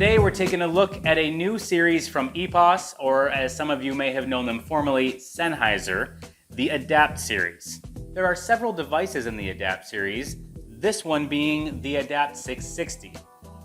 Today we're taking a look at a new series from EPOS, or as some of you may have known them formerly, Sennheiser, the Adapt series. There are several devices in the Adapt series, this one being the Adapt 660.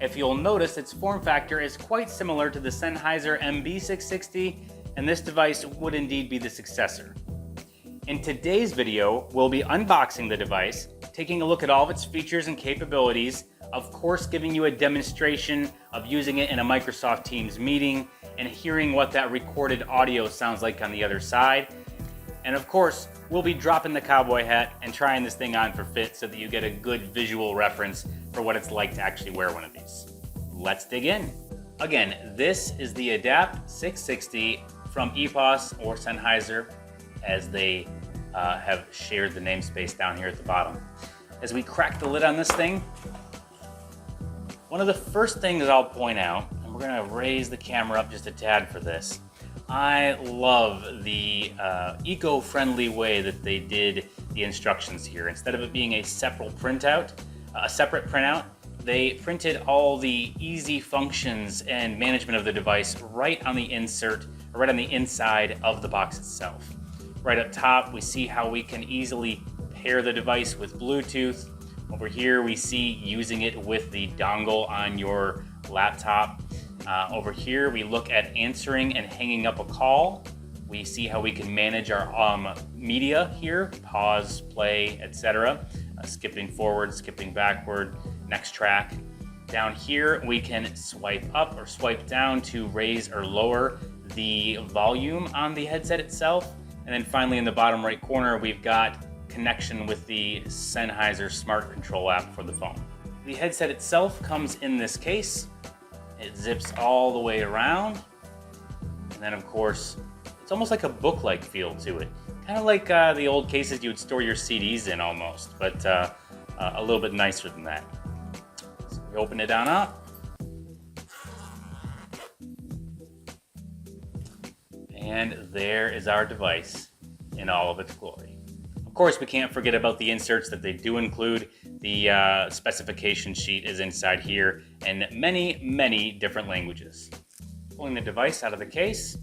If you'll notice, its form factor is quite similar to the Sennheiser MB660, and this device would indeed be the successor. In today's video, we'll be unboxing the device, taking a look at all of its features and capabilities, of course giving you a demonstration of using it in a Microsoft Teams meeting and hearing what that recorded audio sounds like on the other side. And of course, we'll be dropping the cowboy hat and trying this thing on for fit so that you get a good visual reference for what it's like to actually wear one of these. Let's dig in. Again, this is the Adapt 660 from EPOS or Sennheiser, as they have shared the namespace down here at the bottom. As we crack the lid on this thing, one of the first things I'll point out, and we're gonna raise the camera up just a tad for this, I love the eco-friendly way that they did the instructions here. Instead of it being a separate printout, they printed all the easy functions and management of the device right on the insert, or right on the inside of the box itself. Right up top, we see how we can easily pair the device with Bluetooth. Over here, we see using it with the dongle on your laptop. Over here, we look at answering and hanging up a call. We see how we can manage our media here, pause, play, etc. Skipping forward, skipping backward, next track. Down here, we can swipe up or swipe down to raise or lower the volume on the headset itself. And then finally, in the bottom right corner, we've got connection with the Sennheiser Smart Control app for the phone. The headset itself comes in this case. It zips all the way around. And then, of course, it's almost like a book-like feel to it. Kind of like the old cases you would store your CDs in almost, but a little bit nicer than that. So we open it on up. And there is our device in all of its glory. Of course, we can't forget about the inserts that they do include. The specification sheet is inside here in many, many different languages. Pulling the device out of the case.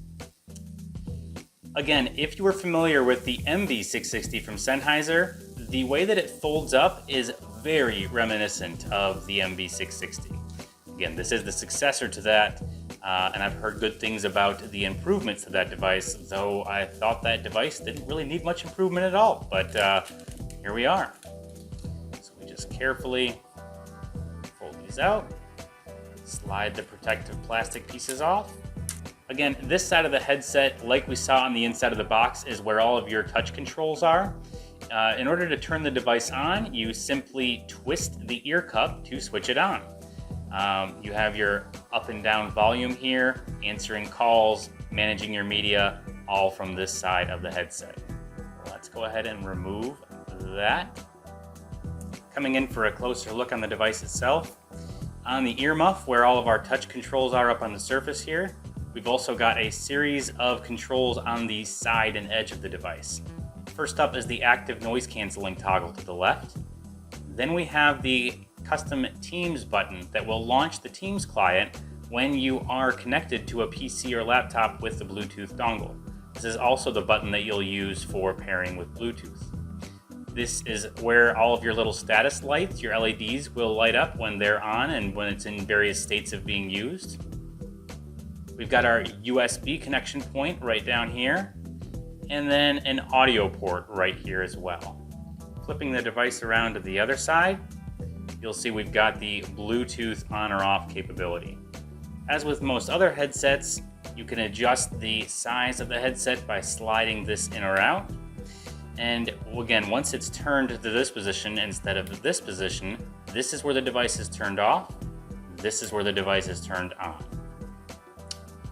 Again, if you were familiar with the MB660 from Sennheiser, the way that it folds up is very reminiscent of the MB660. Again, this is the successor to that. And I've heard good things about the improvements to that device, though I thought that device didn't really need much improvement at all, but here we are. So we just carefully fold these out, slide the protective plastic pieces off. Again, this side of the headset, like we saw on the inside of the box, is where all of your touch controls are. In order to turn the device on, you simply twist the ear cup to switch it on. You have your up and down volume here, answering calls, managing your media, all from this side of the headset. Let's go ahead and remove that. Coming in for a closer look on the device itself. On the ear muff, where all of our touch controls are up on the surface here, we've also got a series of controls on the side and edge of the device. First up is the active noise canceling toggle to the left. Then we have the custom Teams button that will launch the Teams client when you are connected to a PC or laptop with the Bluetooth dongle. This is also the button that you'll use for pairing with Bluetooth. This is where all of your little status lights, your LEDs, will light up when they're on and when it's in various states of being used. We've got our USB connection point right down here, and then an audio port right here as well. Flipping the device around to the other side, you'll see we've got the Bluetooth on or off capability. As with most other headsets, you can adjust the size of the headset by sliding this in or out. And again, once it's turned to this position instead of this position, this is where the device is turned off. This is where the device is turned on.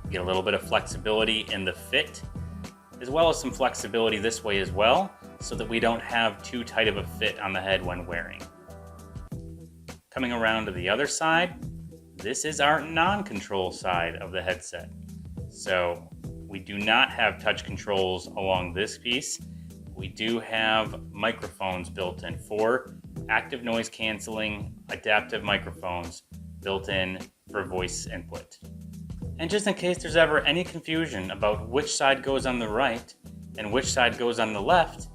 You get a little bit of flexibility in the fit, as well as some flexibility this way as well, so that we don't have too tight of a fit on the head when wearing. Coming around to the other side, this is our non-control side of the headset. So we do not have touch controls along this piece. We do have microphones built in, 4 active noise canceling adaptive microphones built in for voice input. And just in case there's ever any confusion about which side goes on the right and which side goes on the left,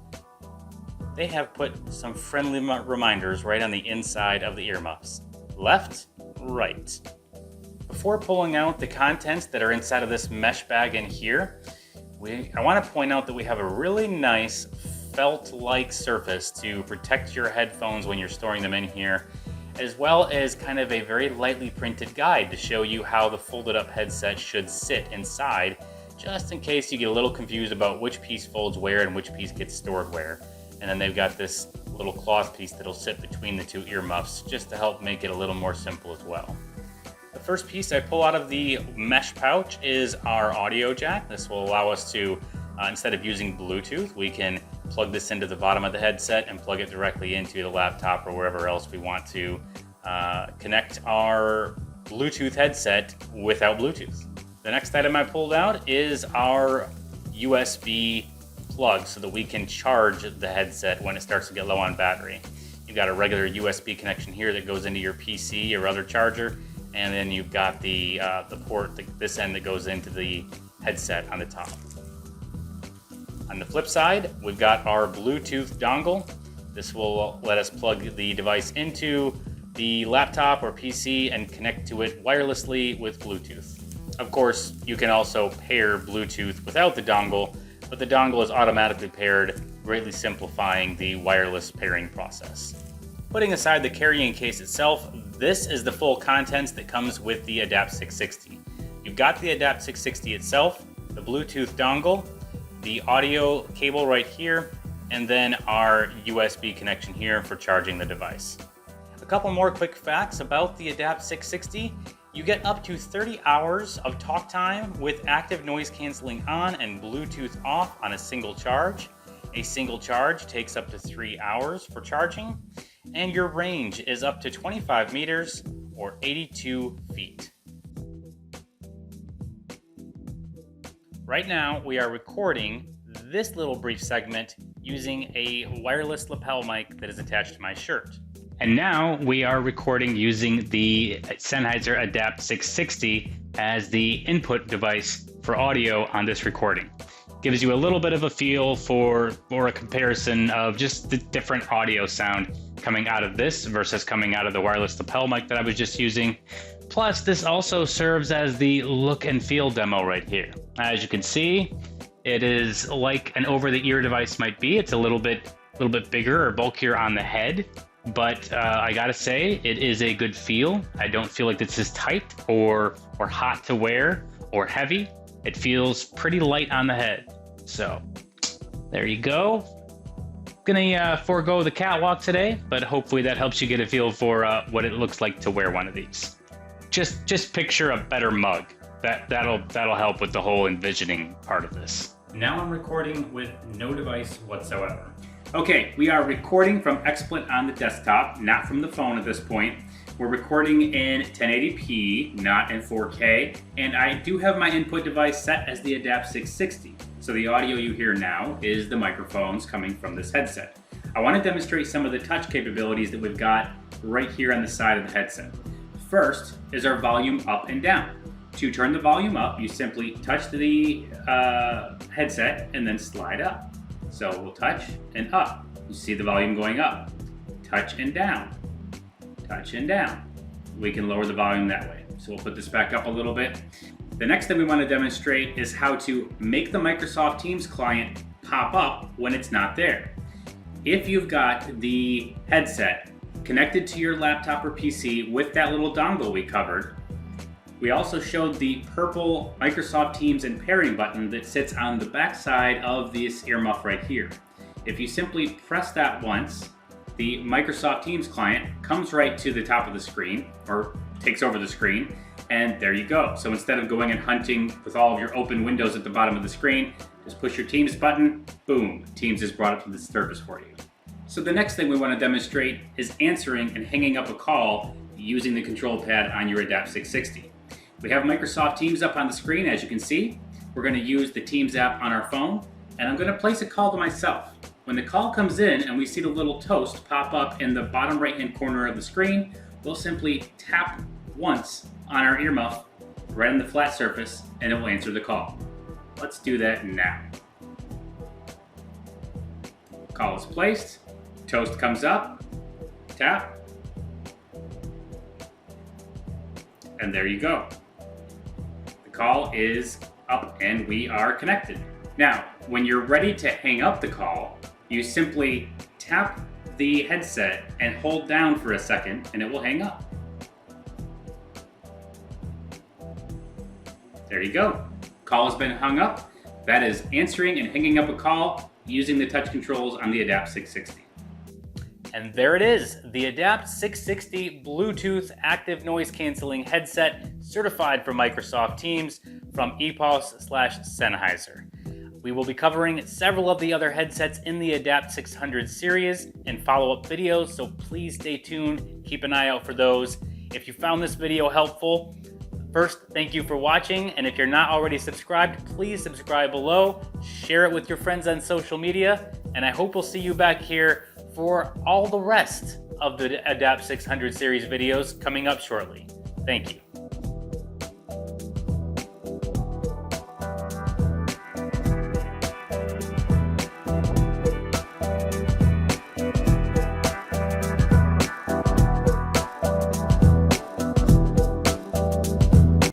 they have put some friendly reminders right on the inside of the earmuffs. Left, right. Before pulling out the contents that are inside of this mesh bag in here, I want to point out that we have a really nice felt-like surface to protect your headphones when you're storing them in here, as well as kind of a very lightly printed guide to show you how the folded up headset should sit inside, just in case you get a little confused about which piece folds where and which piece gets stored where. And then they've got this little cloth piece that'll sit between the two earmuffs just to help make it a little more simple as well. The first piece I pull out of the mesh pouch is our audio jack. This will allow us to, instead of using Bluetooth, we can plug this into the bottom of the headset and plug it directly into the laptop or wherever else we want to connect our Bluetooth headset without Bluetooth. The next item I pulled out is our USB plug so that we can charge the headset when it starts to get low on battery. You've got a regular USB connection here that goes into your PC or other charger, and then you've got the port, this end that goes into the headset on the top. On the flip side, we've got our Bluetooth dongle. This will let us plug the device into the laptop or PC and connect to it wirelessly with Bluetooth. Of course, you can also pair Bluetooth without the dongle, but the dongle is automatically paired, greatly simplifying the wireless pairing process. Putting aside the carrying case itself, this is the full contents that comes with the Adapt 660. You've got the Adapt 660 itself, the Bluetooth dongle, the audio cable right here, and then our USB connection here for charging the device. A couple more quick facts about the Adapt 660. You get up to 30 hours of talk time with active noise canceling on and Bluetooth off on a single charge. A single charge takes up to 3 hours for charging, and your range is up to 25 meters or 82 feet. Right now, we are recording this little brief segment using a wireless lapel mic that is attached to my shirt. And now we are recording using the Sennheiser Adapt 660 as the input device for audio on this recording. Gives you a little bit of a feel for a comparison of just the different audio sound coming out of this versus coming out of the wireless lapel mic that I was just using. Plus, this also serves as the look and feel demo right here. As you can see, it is like an over-the-ear device might be. It's a little bit bigger or bulkier on the head. But I gotta say, it is a good feel. I don't feel like this is tight or hot to wear or heavy. It feels pretty light on the head. So there you go. Gonna forego the catwalk today, but hopefully that helps you get a feel for what it looks like to wear one of these. Just picture a better mug. That'll help with the whole envisioning part of this. Now I'm recording with no device whatsoever. Okay, we are recording from XSplit on the desktop, not from the phone at this point. We're recording in 1080p, not in 4K, and I do have my input device set as the Adapt 660. So the audio you hear now is the microphones coming from this headset. I want to demonstrate some of the touch capabilities that we've got right here on the side of the headset. First is our volume up and down. To turn the volume up, you simply touch the headset and then slide up. So we'll touch and up. You see the volume going up. Touch and down. Touch and down. We can lower the volume that way. So we'll put this back up a little bit. The next thing we want to demonstrate is how to make the Microsoft Teams client pop up when it's not there. If you've got the headset connected to your laptop or PC with that little dongle we covered, we also showed the purple Microsoft Teams and pairing button that sits on the back side of this earmuff right here. If you simply press that once, the Microsoft Teams client comes right to the top of the screen, or takes over the screen, and there you go. So instead of going and hunting with all of your open windows at the bottom of the screen, just push your Teams button, boom, Teams is brought up to the surface for you. So the next thing we want to demonstrate is answering and hanging up a call using the control pad on your Adapt 660. We have Microsoft Teams up on the screen, as you can see. We're going to use the Teams app on our phone, and I'm going to place a call to myself. When the call comes in and we see the little toast pop up in the bottom right-hand corner of the screen, we'll simply tap once on our earmuff, right on the flat surface, and it will answer the call. Let's do that now. Call is placed, toast comes up, tap, and there you go. The call is up and we are connected. Now, when you're ready to hang up the call, you simply tap the headset and hold down for a second and it will hang up. There you go. Call has been hung up. That is answering and hanging up a call using the touch controls on the Adapt 660. And there it is, the Adapt 660 Bluetooth active noise canceling headset certified for Microsoft Teams from EPOS/Sennheiser. We will be covering several of the other headsets in the Adapt 600 series in follow-up videos, so please stay tuned, keep an eye out for those. If you found this video helpful, first, thank you for watching, and if you're not already subscribed, please subscribe below, share it with your friends on social media, and I hope we'll see you back here for all the rest of the Adapt 600 series videos coming up shortly. Thank you.